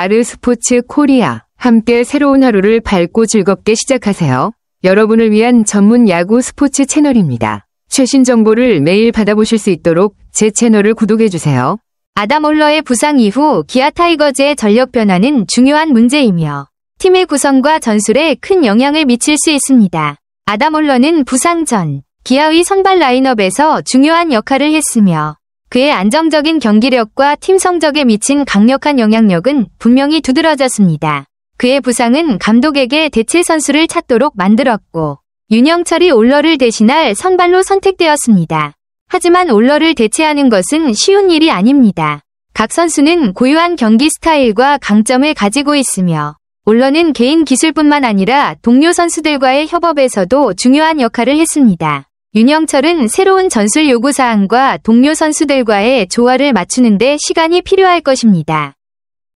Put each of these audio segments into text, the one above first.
아르스포츠 코리아. 함께 새로운 하루를 밝고 즐겁게 시작하세요. 여러분을 위한 전문 야구 스포츠 채널입니다. 최신 정보를 매일 받아보실 수 있도록 제 채널을 구독해주세요. 아담 올러의 부상 이후 기아 타이거즈의 전력 변화는 중요한 문제이며 팀의 구성과 전술에 큰 영향을 미칠 수 있습니다. 아담 올러는 부상 전 기아의 선발 라인업에서 중요한 역할을 했으며 그의 안정적인 경기력과 팀 성적에 미친 강력한 영향력은 분명히 두드러졌습니다. 그의 부상은 감독에게 대체 선수를 찾도록 만들었고 윤영철이 올러를 대신할 선발로 선택되었습니다. 하지만 올러를 대체하는 것은 쉬운 일이 아닙니다. 각 선수는 고유한 경기 스타일과 강점을 가지고 있으며 올러는 개인 기술뿐만 아니라 동료 선수들과의 협업에서도 중요한 역할을 했습니다. 윤영철은 새로운 전술 요구사항과 동료 선수들과의 조화를 맞추는 데 시간이 필요할 것입니다.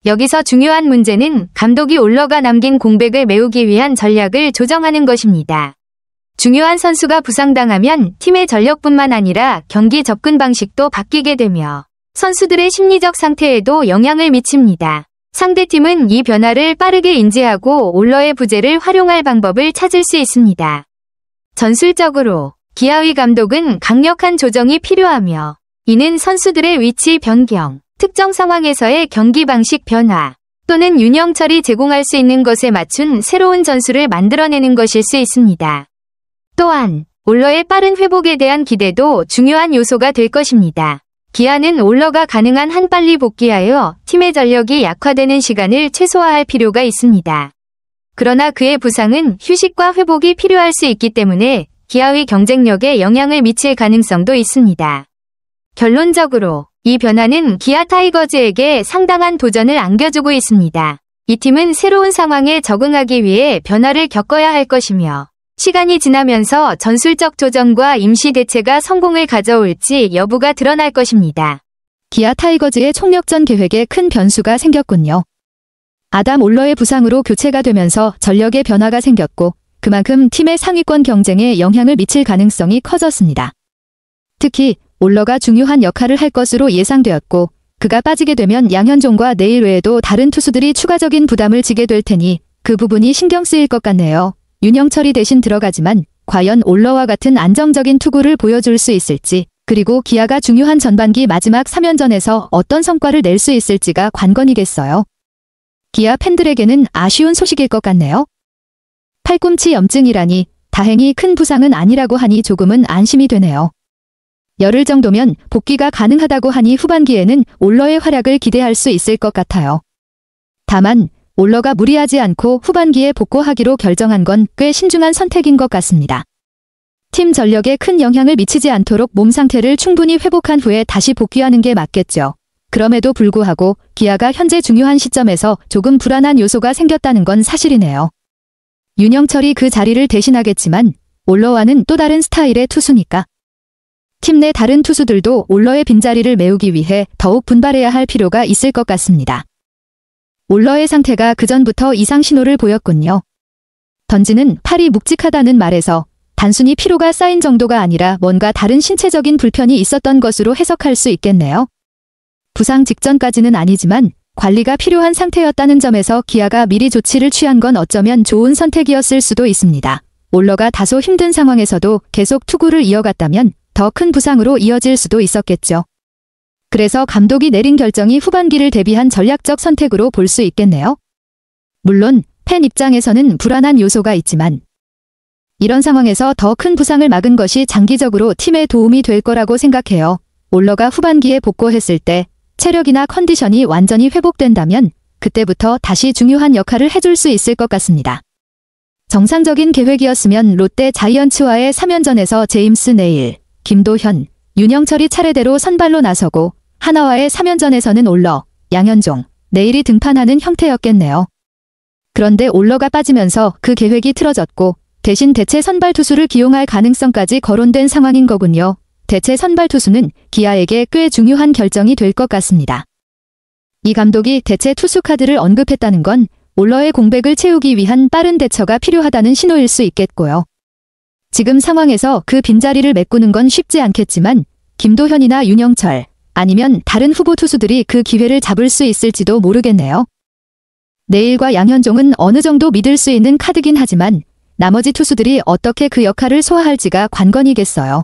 여기서 중요한 문제는 감독이 올러가 남긴 공백을 메우기 위한 전략을 조정하는 것입니다. 중요한 선수가 부상당하면 팀의 전력뿐만 아니라 경기 접근 방식도 바뀌게 되며 선수들의 심리적 상태에도 영향을 미칩니다. 상대팀은 이 변화를 빠르게 인지하고 올러의 부재를 활용할 방법을 찾을 수 있습니다. 전술적으로 기아의 감독은 강력한 조정이 필요하며 이는 선수들의 위치 변경, 특정 상황에서의 경기 방식 변화 또는 윤영철이 제공할 수 있는 것에 맞춘 새로운 전술을 만들어내는 것일 수 있습니다. 또한 올러의 빠른 회복에 대한 기대도 중요한 요소가 될 것입니다. 기아는 올러가 가능한 한 빨리 복귀하여 팀의 전력이 약화되는 시간을 최소화할 필요가 있습니다. 그러나 그의 부상은 휴식과 회복이 필요할 수 있기 때문에 기아의 경쟁력에 영향을 미칠 가능성도 있습니다. 결론적으로 이 변화는 기아 타이거즈에게 상당한 도전을 안겨주고 있습니다. 이 팀은 새로운 상황에 적응하기 위해 변화를 겪어야 할 것이며 시간이 지나면서 전술적 조정과 임시 대체가 성공을 가져올지 여부가 드러날 것입니다. 기아 타이거즈의 총력전 계획에 큰 변수가 생겼군요. 아담 올러의 부상으로 교체가 되면서 전력의 변화가 생겼고 그만큼 팀의 상위권 경쟁에 영향을 미칠 가능성이 커졌습니다. 특히 올러가 중요한 역할을 할 것으로 예상되었고 그가 빠지게 되면 양현종과 네일 외에도 다른 투수들이 추가적인 부담을 지게 될 테니 그 부분이 신경 쓰일 것 같네요. 윤영철이 대신 들어가지만 과연 올러와 같은 안정적인 투구를 보여줄 수 있을지 그리고 기아가 중요한 전반기 마지막 3연전에서 어떤 성과를 낼 수 있을지가 관건이겠어요. 기아 팬들에게는 아쉬운 소식일 것 같네요. 팔꿈치 염증이라니 다행히 큰 부상은 아니라고 하니 조금은 안심이 되네요. 열흘 정도면 복귀가 가능하다고 하니 후반기에는 올러의 활약을 기대할 수 있을 것 같아요. 다만 올러가 무리하지 않고 후반기에 복구하기로 결정한 건 꽤 신중한 선택인 것 같습니다. 팀 전력에 큰 영향을 미치지 않도록 몸 상태를 충분히 회복한 후에 다시 복귀하는 게 맞겠죠. 그럼에도 불구하고 기아가 현재 중요한 시점에서 조금 불안한 요소가 생겼다는 건 사실이네요. 윤영철이 그 자리를 대신하겠지만 올러와는 또 다른 스타일의 투수니까. 팀 내 다른 투수들도 올러의 빈자리를 메우기 위해 더욱 분발해야 할 필요가 있을 것 같습니다. 올러의 상태가 그전부터 이상 신호를 보였군요. 던지는 팔이 묵직하다는 말에서 단순히 피로가 쌓인 정도가 아니라 뭔가 다른 신체적인 불편이 있었던 것으로 해석할 수 있겠네요. 부상 직전까지는 아니지만 관리가 필요한 상태였다는 점에서 기아가 미리 조치를 취한 건 어쩌면 좋은 선택이었을 수도 있습니다. 올러가 다소 힘든 상황에서도 계속 투구를 이어갔다면 더 큰 부상으로 이어질 수도 있었겠죠. 그래서 감독이 내린 결정이 후반기를 대비한 전략적 선택으로 볼 수 있겠네요. 물론 팬 입장에서는 불안한 요소가 있지만 이런 상황에서 더 큰 부상을 막은 것이 장기적으로 팀에 도움이 될 거라고 생각해요. 올러가 후반기에 복구했을 때 체력이나 컨디션이 완전히 회복된다면 그때부터 다시 중요한 역할을 해줄 수 있을 것 같습니다. 정상적인 계획이었으면 롯데 자이언츠와의 3연전에서 제임스 네일, 김도현, 윤영철이 차례대로 선발로 나서고 하나와의 3연전에서는 올러, 양현종, 네일이 등판하는 형태였겠네요. 그런데 올러가 빠지면서 그 계획이 틀어졌고 대신 대체 선발 투수를 기용할 가능성까지 거론된 상황인 거군요. 대체 선발 투수는 기아에게 꽤 중요한 결정이 될 것 같습니다. 이 감독이 대체 투수 카드를 언급했다는 건 올러의 공백을 채우기 위한 빠른 대처가 필요하다는 신호일 수 있겠고요. 지금 상황에서 그 빈자리를 메꾸는 건 쉽지 않겠지만 김도현이나 윤영철 아니면 다른 후보 투수들이 그 기회를 잡을 수 있을지도 모르겠네요. 내일과 양현종은 어느 정도 믿을 수 있는 카드긴 하지만 나머지 투수들이 어떻게 그 역할을 소화할지가 관건이겠어요.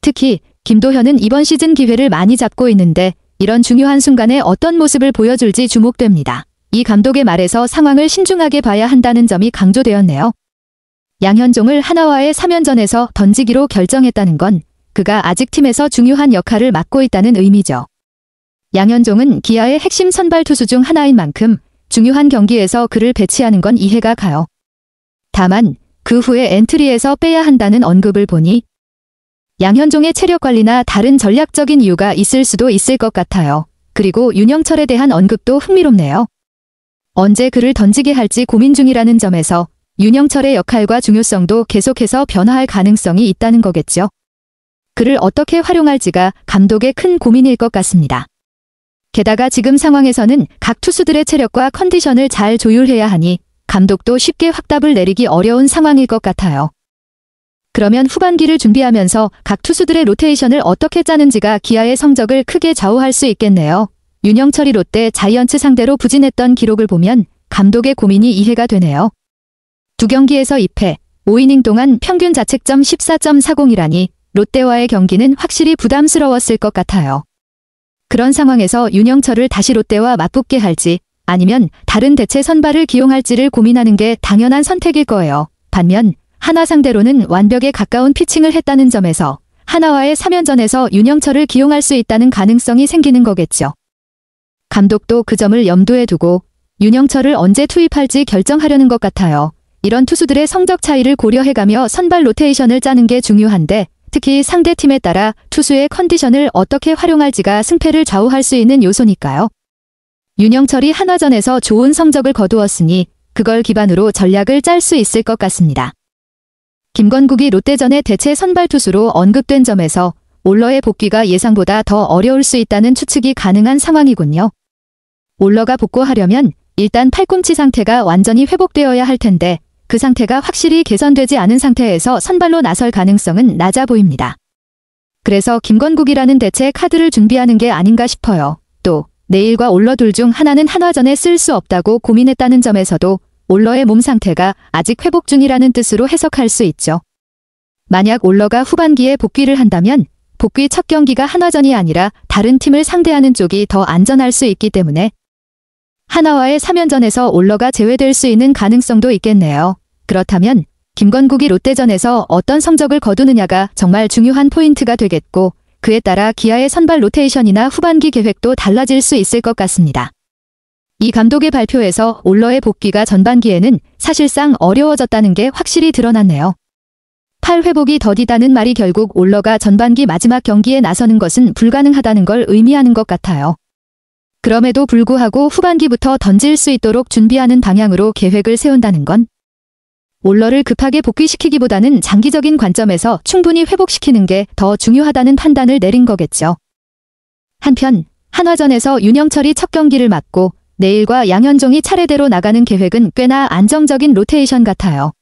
특히 김도현은 이번 시즌 기회를 많이 잡고 있는데 이런 중요한 순간에 어떤 모습을 보여줄지 주목됩니다. 이 감독의 말에서 상황을 신중하게 봐야 한다는 점이 강조되었네요. 양현종을 하나와의 3연전에서 던지기로 결정했다는 건 그가 아직 팀에서 중요한 역할을 맡고 있다는 의미죠. 양현종은 기아의 핵심 선발 투수 중 하나인 만큼 중요한 경기에서 그를 배치하는 건 이해가 가요. 다만 그 후에 엔트리에서 빼야 한다는 언급을 보니 양현종의 체력 관리나 다른 전략적인 이유가 있을 수도 있을 것 같아요. 그리고 윤영철에 대한 언급도 흥미롭네요. 언제 그를 던지게 할지 고민 중이라는 점에서 윤영철의 역할과 중요성도 계속해서 변화할 가능성이 있다는 거겠죠. 그를 어떻게 활용할지가 감독의 큰 고민일 것 같습니다. 게다가 지금 상황에서는 각 투수들의 체력과 컨디션을 잘 조율해야 하니 감독도 쉽게 확답을 내리기 어려운 상황일 것 같아요. 그러면 후반기를 준비하면서 각 투수들의 로테이션을 어떻게 짜는지가 기아의 성적을 크게 좌우할 수 있겠네요. 윤영철이 롯데 자이언츠 상대로 부진했던 기록을 보면 감독의 고민이 이해가 되네요. 2경기에서 2패, 5이닝 동안 평균 자책점 14.40이라니 롯데와의 경기는 확실히 부담스러웠을 것 같아요. 그런 상황에서 윤영철을 다시 롯데와 맞붙게 할지 아니면 다른 대체 선발을 기용할지를 고민하는 게 당연한 선택일 거예요. 반면 하나 상대로는 완벽에 가까운 피칭을 했다는 점에서 하나와의 3연전에서 윤영철을 기용할 수 있다는 가능성이 생기는 거겠죠. 감독도 그 점을 염두에 두고 윤영철을 언제 투입할지 결정하려는 것 같아요. 이런 투수들의 성적 차이를 고려해가며 선발 로테이션을 짜는 게 중요한데 특히 상대 팀에 따라 투수의 컨디션을 어떻게 활용할지가 승패를 좌우할 수 있는 요소니까요. 윤영철이 한화전에서 좋은 성적을 거두었으니 그걸 기반으로 전략을 짤 수 있을 것 같습니다. 김건국이 롯데전의 대체 선발 투수로 언급된 점에서 올러의 복귀가 예상보다 더 어려울 수 있다는 추측이 가능한 상황이군요. 올러가 복구하려면 일단 팔꿈치 상태가 완전히 회복되어야 할 텐데 그 상태가 확실히 개선되지 않은 상태에서 선발로 나설 가능성은 낮아 보입니다. 그래서 김건국이라는 대체 카드를 준비하는 게 아닌가 싶어요. 또 내일과 올러 둘 중 하나는 한화전에 쓸 수 없다고 고민했다는 점에서도 올러의 몸 상태가 아직 회복 중이라는 뜻으로 해석할 수 있죠. 만약 올러가 후반기에 복귀를 한다면 복귀 첫 경기가 한화전이 아니라 다른 팀을 상대하는 쪽이 더 안전할 수 있기 때문에 하나와의 3연전에서 올러가 제외될 수 있는 가능성도 있겠네요. 그렇다면 김건국이 롯데전에서 어떤 성적을 거두느냐가 정말 중요한 포인트가 되겠고 그에 따라 기아의 선발 로테이션이나 후반기 계획도 달라질 수 있을 것 같습니다. 이 감독의 발표에서 올러의 복귀가 전반기에는 사실상 어려워졌다는 게 확실히 드러났네요. 팔 회복이 더디다는 말이 결국 올러가 전반기 마지막 경기에 나서는 것은 불가능하다는 걸 의미하는 것 같아요. 그럼에도 불구하고 후반기부터 던질 수 있도록 준비하는 방향으로 계획을 세운다는 건 올러를 급하게 복귀시키기보다는 장기적인 관점에서 충분히 회복시키는 게 더 중요하다는 판단을 내린 거겠죠. 한편 한화전에서 윤영철이 첫 경기를 맡고 내일과 양현종이 차례대로 나가는 계획은 꽤나 안정적인 로테이션 같아요.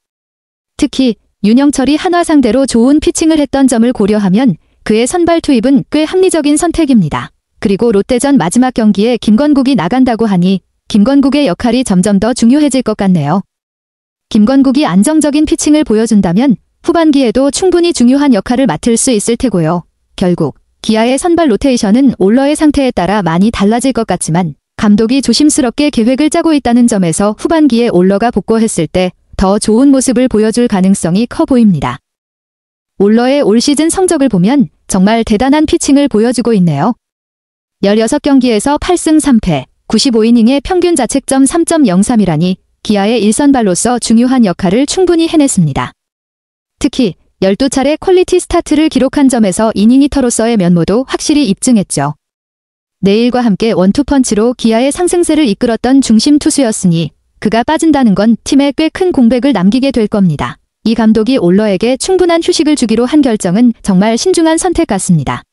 특히 윤영철이 한화 상대로 좋은 피칭을 했던 점을 고려하면 그의 선발 투입은 꽤 합리적인 선택입니다. 그리고 롯데전 마지막 경기에 김건국이 나간다고 하니 김건국의 역할이 점점 더 중요해질 것 같네요. 김건국이 안정적인 피칭을 보여준다면 후반기에도 충분히 중요한 역할을 맡을 수 있을 테고요. 결국 기아의 선발 로테이션은 올러의 상태에 따라 많이 달라질 것 같지만 감독이 조심스럽게 계획을 짜고 있다는 점에서 후반기에 올러가 복구했을 때 더 좋은 모습을 보여줄 가능성이 커 보입니다. 올러의 올 시즌 성적을 보면 정말 대단한 피칭을 보여주고 있네요. 16경기에서 8승 3패, 95이닝의 평균 자책점 3.03이라니 기아의 일선발로서 중요한 역할을 충분히 해냈습니다. 특히 12차례 퀄리티 스타트를 기록한 점에서 이닝히터로서의 면모도 확실히 입증했죠. 내일과 함께 원투펀치로 기아의 상승세를 이끌었던 중심 투수였으니 그가 빠진다는 건 팀에 꽤 큰 공백을 남기게 될 겁니다. 이 감독이 올러에게 충분한 휴식을 주기로 한 결정은 정말 신중한 선택 같습니다.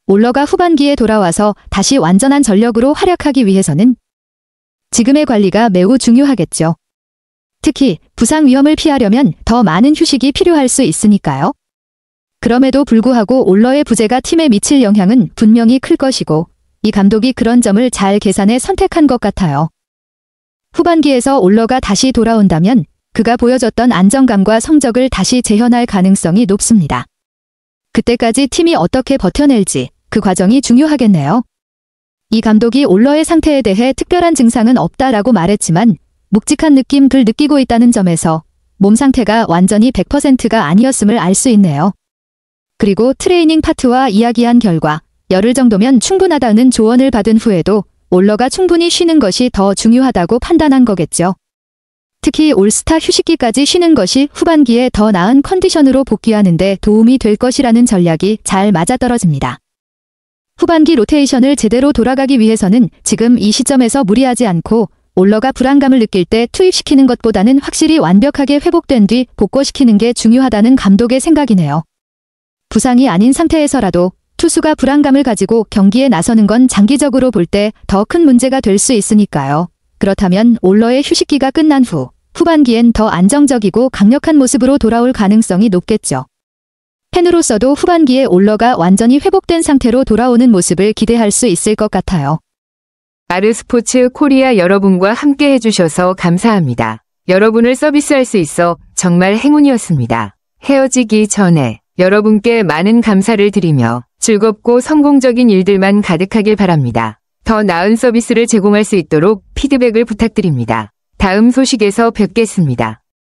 올러가 후반기에 돌아와서 다시 완전한 전력으로 활약하기 위해서는 지금의 관리가 매우 중요하겠죠. 특히 부상 위험을 피하려면 더 많은 휴식이 필요할 수 있으니까요. 그럼에도 불구하고 올러의 부재가 팀에 미칠 영향은 분명히 클 것이고 이 감독이 그런 점을 잘 계산해 선택한 것 같아요. 후반기에서 올러가 다시 돌아온다면 그가 보여줬던 안정감과 성적을 다시 재현할 가능성이 높습니다. 그때까지 팀이 어떻게 버텨낼지 그 과정이 중요하겠네요. 이 감독이 올러의 상태에 대해 특별한 증상은 없다라고 말했지만 묵직한 느낌을 느끼고 있다는 점에서 몸 상태가 완전히 100%가 아니었음을 알 수 있네요. 그리고 트레이닝 파트와 이야기한 결과 열흘 정도면 충분하다는 조언을 받은 후에도 올러가 충분히 쉬는 것이 더 중요하다고 판단한 거겠죠. 특히 올스타 휴식기까지 쉬는 것이 후반기에 더 나은 컨디션으로 복귀하는 데 도움이 될 것이라는 전략이 잘 맞아떨어집니다. 후반기 로테이션을 제대로 돌아가기 위해서는 지금 이 시점에서 무리하지 않고 올러가 불안감을 느낄 때 투입시키는 것보다는 확실히 완벽하게 회복된 뒤 복귀시키는 게 중요하다는 감독의 생각이네요. 부상이 아닌 상태에서라도 투수가 불안감을 가지고 경기에 나서는 건 장기적으로 볼 때 더 큰 문제가 될 수 있으니까요. 그렇다면 올러의 휴식기가 끝난 후 후반기엔 더 안정적이고 강력한 모습으로 돌아올 가능성이 높겠죠. 팬으로서도 후반기에 올러가 완전히 회복된 상태로 돌아오는 모습을 기대할 수 있을 것 같아요. 아르스포츠 코리아 여러분과 함께 해주셔서 감사합니다. 여러분을 서비스할 수 있어 정말 행운이었습니다. 헤어지기 전에 여러분께 많은 감사를 드리며 즐겁고 성공적인 일들만 가득하길 바랍니다. 더 나은 서비스를 제공할 수 있도록 피드백을 부탁드립니다. 다음 소식에서 뵙겠습니다.